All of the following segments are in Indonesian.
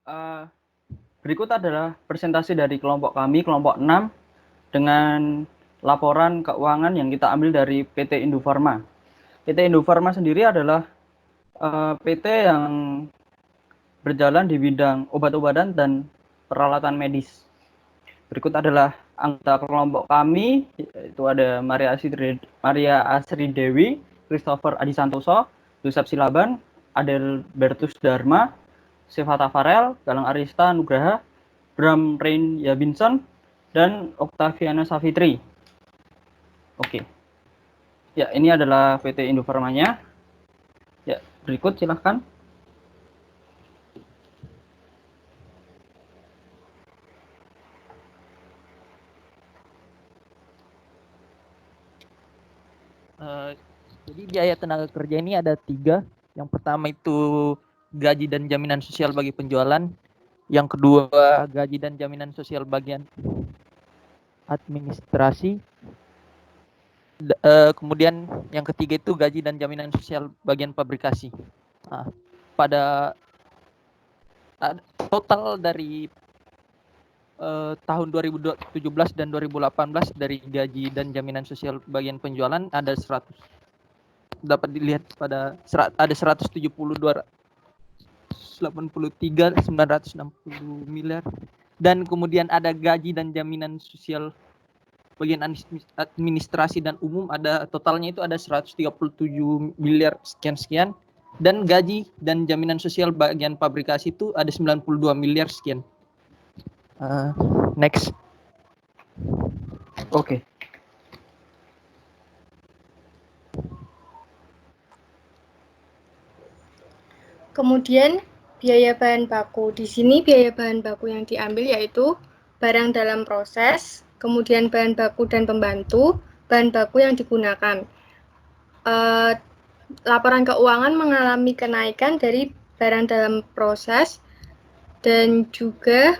Eh, Berikut adalah presentasi dari kelompok kami, kelompok 6, dengan laporan keuangan yang kita ambil dari PT Indofarma. PT Indofarma sendiri adalah PT yang berjalan di bidang obat-obatan dan peralatan medis. Berikut adalah anggota kelompok kami, yaitu ada Maria Asri Dewi, Christopher Adi Santoso, Yusuf Silaban, Adelbertus Dharma, Seva Tafarel, Galang Arista Nugraha, Bram Rain Yabinson, dan Oktaviana Savitri. Oke. Ya, ini adalah PT Indofarmanya. Ya, berikut silahkan. Jadi biaya tenaga kerja ini ada 3. Yang pertama itu gaji dan jaminan sosial bagi penjualan. Yang kedua gaji dan jaminan sosial bagian administrasi. Kemudian yang ketiga itu gaji dan jaminan sosial bagian pabrikasi. Nah, pada total dari tahun 2017 dan 2018 dari gaji dan jaminan sosial bagian penjualan ada 100. Dapat dilihat pada ada 173.960 miliar, dan kemudian ada gaji dan jaminan sosial bagian administrasi dan umum ada totalnya itu ada 137 miliar sekian, dan gaji dan jaminan sosial bagian pabrikasi itu ada 92 miliar sekian. Next. Oke. Kemudian biaya bahan baku. Di sini biaya bahan baku yang diambil yaitu barang dalam proses, kemudian bahan baku dan pembantu, bahan baku yang digunakan. Laporan keuangan mengalami kenaikan dari barang dalam proses dan juga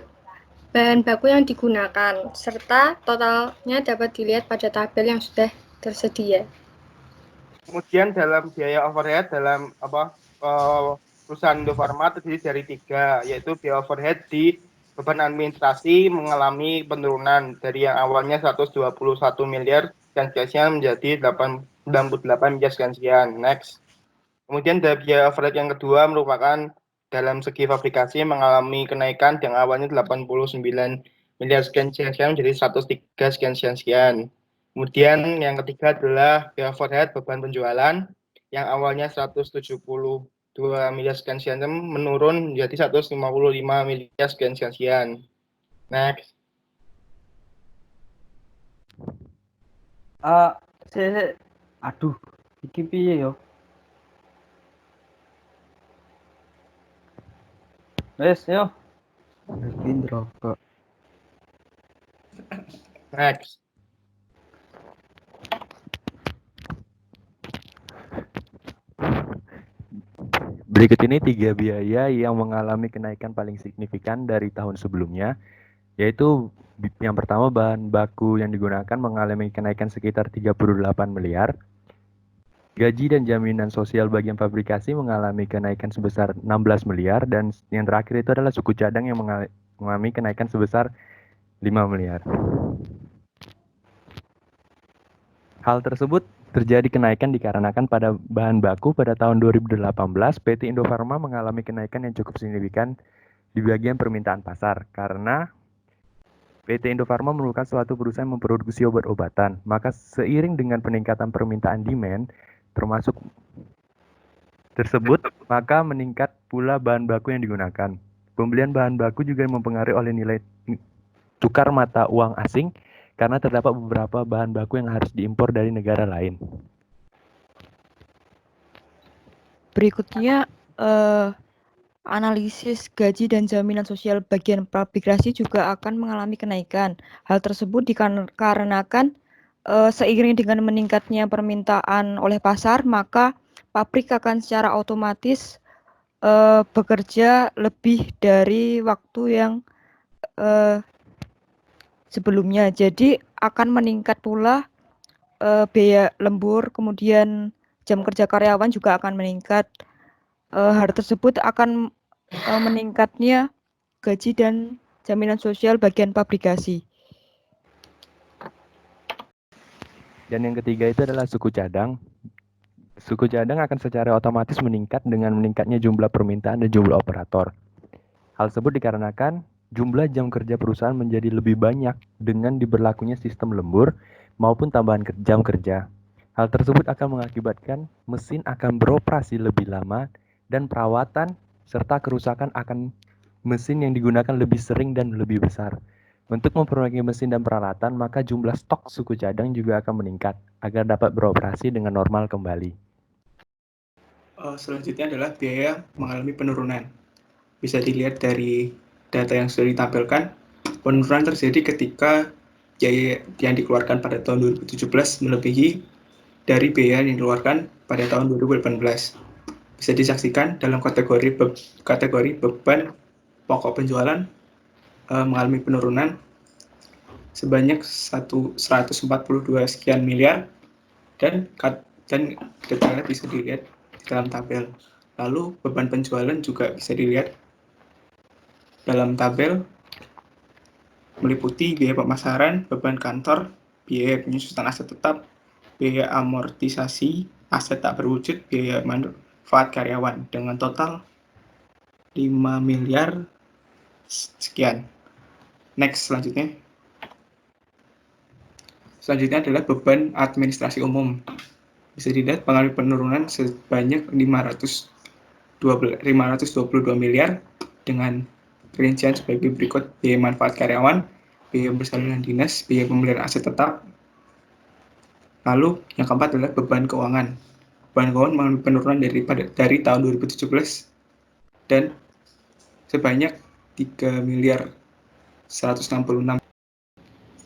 bahan baku yang digunakan, serta totalnya dapat dilihat pada tabel yang sudah tersedia. Kemudian dalam biaya overhead dalam perusahaan Indofarma terdiri dari 3, yaitu biaya overhead di beban administrasi mengalami penurunan dari yang awalnya 121 miliar sekian menjadi 98 miliar sekian. Next. Kemudian dari biaya overhead yang kedua merupakan dalam segi fabrikasi mengalami kenaikan yang awalnya 89 miliar sekian menjadi 103 sekian. Kemudian yang ketiga adalah biaya overhead beban penjualan yang awalnya 172 miliar sekian menurun menjadi 155 miliar sekian. Next. Aduh, iki piye yo? Wes, yo. Bikin rokok. Next. Berikut ini 3 biaya yang mengalami kenaikan paling signifikan dari tahun sebelumnya, yaitu yang pertama bahan baku yang digunakan mengalami kenaikan sekitar 38 miliar. Gaji dan jaminan sosial bagian fabrikasi mengalami kenaikan sebesar 16 miliar, dan yang terakhir itu adalah suku cadang yang mengalami kenaikan sebesar 5 miliar. Hal tersebut terjadi kenaikan dikarenakan pada bahan baku pada tahun 2018 PT Indofarma mengalami kenaikan yang cukup signifikan di bagian permintaan pasar karena PT Indofarma merupakan suatu perusahaan memproduksi obat-obatan. Maka seiring dengan peningkatan permintaan demand termasuk tersebut, maka meningkat pula bahan baku yang digunakan. Pembelian bahan baku juga mempengaruhi oleh nilai tukar mata uang asing karena terdapat beberapa bahan baku yang harus diimpor dari negara lain. Berikutnya analisis gaji dan jaminan sosial bagian pabrikasi juga akan mengalami kenaikan. Hal tersebut dikarenakan seiring dengan meningkatnya permintaan oleh pasar, maka pabrik akan secara otomatis bekerja lebih dari waktu yang sebelumnya. Jadi akan meningkat pula biaya lembur, kemudian jam kerja karyawan juga akan meningkat. Hal tersebut akan meningkatnya gaji dan jaminan sosial bagian pabrikasi. Dan yang ketiga itu adalah suku cadang. Suku cadang akan secara otomatis meningkat dengan meningkatnya jumlah permintaan dan jumlah operator. Hal tersebut dikarenakan jumlah jam kerja perusahaan menjadi lebih banyak dengan diberlakunya sistem lembur maupun tambahan jam kerja. Hal tersebut akan mengakibatkan mesin akan beroperasi lebih lama dan perawatan serta kerusakan akan mesin yang digunakan lebih sering dan lebih besar. Untuk memperbaiki mesin dan peralatan, maka jumlah stok suku cadang juga akan meningkat agar dapat beroperasi dengan normal kembali. Selanjutnya adalah biaya mengalami penurunan. Bisa dilihat dari data yang sudah ditampilkan, penurunan terjadi ketika biaya yang dikeluarkan pada tahun 2017 melebihi dari biaya yang dikeluarkan pada tahun 2018. Bisa disaksikan dalam kategori beban pokok penjualan mengalami penurunan sebanyak 142 sekian miliar dan detailnya bisa dilihat di dalam tabel. Lalu beban penjualan juga bisa dilihat dalam tabel meliputi biaya pemasaran, beban kantor, biaya penyusutan aset tetap, biaya amortisasi aset tak berwujud, biaya manfaat karyawan dengan total 5 miliar sekian. Next, selanjutnya adalah beban administrasi umum. Bisa dilihat mengalami penurunan sebanyak 522 miliar dengan rincian sebagai berikut: biaya manfaat karyawan, biaya persalinan dinas, biaya pembelian aset tetap. Lalu yang keempat adalah beban keuangan. Beban keuangan mengalami penurunan dari tahun 2017 dan sebanyak 3 miliar 166.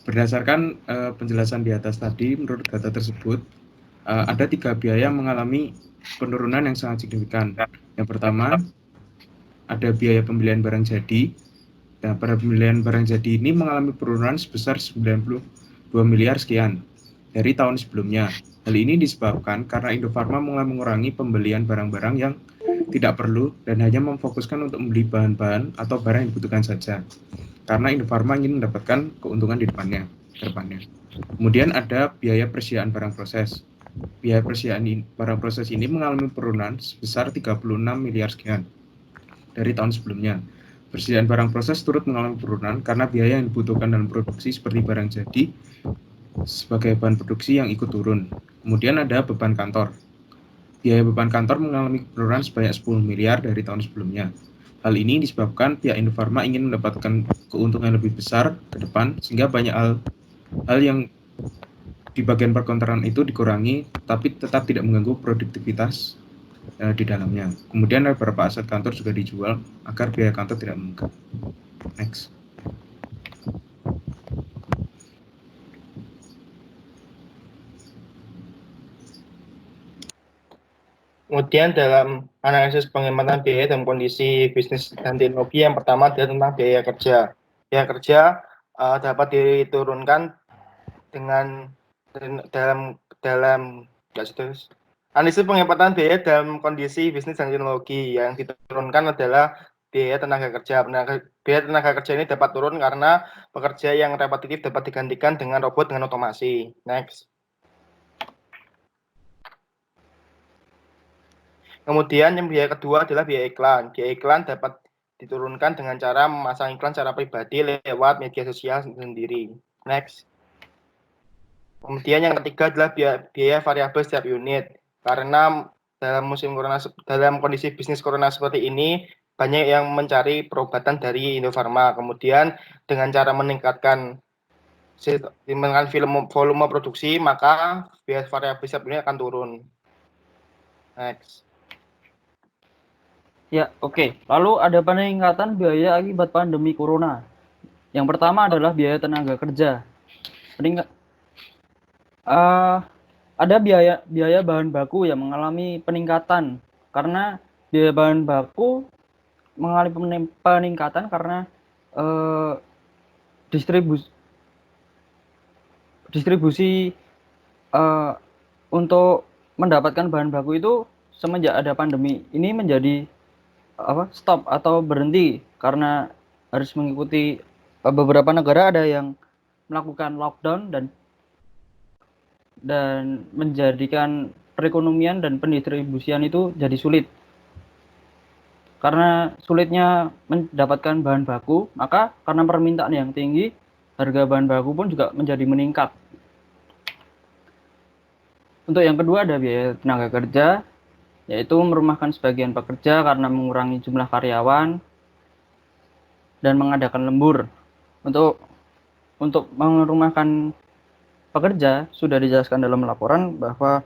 Berdasarkan penjelasan di atas tadi, menurut data tersebut, ada 3 biaya mengalami penurunan yang sangat signifikan. Yang pertama, ada biaya pembelian barang jadi. Dan pada pembelian barang jadi ini mengalami penurunan sebesar 92 miliar sekian dari tahun sebelumnya. Hal ini disebabkan karena Indofarma mulai mengurangi pembelian barang-barang yang tidak perlu dan hanya memfokuskan untuk membeli bahan-bahan atau barang yang dibutuhkan saja. Karena Indofarma ingin mendapatkan keuntungan di depannya. Kemudian ada biaya persediaan barang proses. Biaya persediaan barang proses ini mengalami penurunan sebesar 36 miliar sekian dari tahun sebelumnya. Persediaan barang proses turut mengalami penurunan karena biaya yang dibutuhkan dalam produksi seperti barang jadi sebagai bahan produksi yang ikut turun. Kemudian ada beban kantor. Biaya beban kantor mengalami penurunan sebanyak 10 miliar dari tahun sebelumnya. Hal ini disebabkan pihak Indofarma ingin mendapatkan keuntungan lebih besar ke depan, sehingga banyak hal yang di bagian perkantoran itu dikurangi, tapi tetap tidak mengganggu produktivitas di dalamnya. Kemudian beberapa aset kantor juga dijual agar biaya kantor tidak meningkat. Next. Kemudian dalam analisis penghematan biaya dalam kondisi bisnis dan teknologi, yang pertama adalah tentang biaya kerja. Biaya kerja dapat diturunkan dengan dalam analisis penghematan biaya dalam kondisi bisnis dan teknologi. Yang diturunkan adalah biaya tenaga kerja. Biaya tenaga kerja ini dapat turun karena pekerja yang repetitif dapat digantikan dengan robot dengan otomasi. Next. Kemudian yang biaya kedua adalah biaya iklan. Biaya iklan dapat diturunkan dengan cara memasang iklan secara pribadi lewat media sosial sendiri. Next. Kemudian yang ketiga adalah biaya variabel setiap unit. Karena dalam kondisi bisnis corona seperti ini, banyak yang mencari perobatan dari Indofarma. Kemudian dengan cara meningkatkan volume produksi, maka biaya variabel setiap unit akan turun. Next. Ya, oke. Lalu ada peningkatan biaya akibat pandemi corona. Yang pertama adalah biaya tenaga kerja. Ada biaya bahan baku yang mengalami peningkatan karena biaya bahan baku mengalami peningkatan karena distribusi untuk mendapatkan bahan baku itu semenjak ada pandemi ini menjadi stop atau berhenti karena harus mengikuti beberapa negara ada yang melakukan lockdown dan menjadikan perekonomian dan pendistribusian itu jadi sulit. Karena sulitnya mendapatkan bahan baku, maka karena permintaan yang tinggi, harga bahan baku pun juga menjadi meningkat. Untuk yang kedua ada biaya tenaga kerja, yaitu merumahkan sebagian pekerja karena mengurangi jumlah karyawan dan mengadakan lembur. Untuk merumahkan pekerja sudah dijelaskan dalam laporan bahwa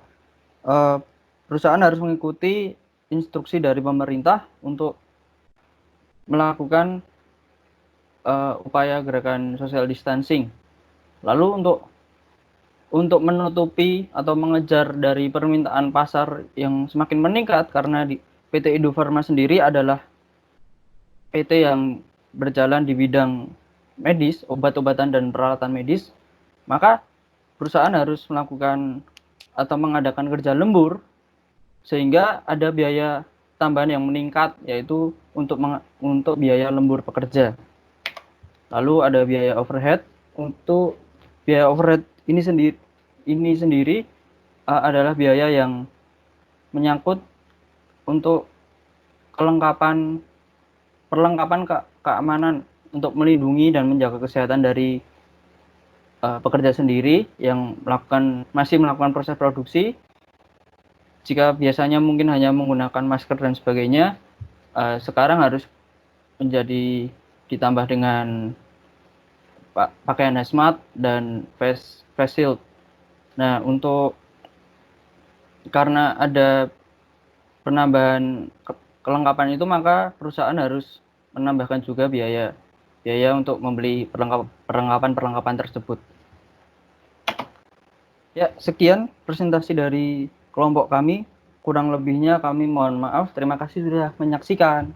perusahaan harus mengikuti instruksi dari pemerintah untuk melakukan upaya gerakan social distancing. Lalu untuk menutupi atau mengejar dari permintaan pasar yang semakin meningkat, karena di PT Indofarma sendiri adalah PT yang berjalan di bidang medis, obat-obatan dan peralatan medis, maka perusahaan harus melakukan atau mengadakan kerja lembur sehingga ada biaya tambahan yang meningkat, yaitu untuk biaya lembur pekerja. Lalu ada biaya overhead. Untuk biaya overhead ini sendiri adalah biaya yang menyangkut untuk perlengkapan keamanan untuk melindungi dan menjaga kesehatan dari pekerja sendiri yang masih melakukan proses produksi. Jika biasanya mungkin hanya menggunakan masker dan sebagainya, sekarang harus ditambah dengan pakaian hazmat dan face shield. Nah, karena ada penambahan kelengkapan itu, maka perusahaan harus menambahkan juga biaya untuk membeli perlengkapan tersebut. Ya, sekian presentasi dari kelompok kami. Kurang lebihnya kami mohon maaf. Terima kasih sudah menyaksikan.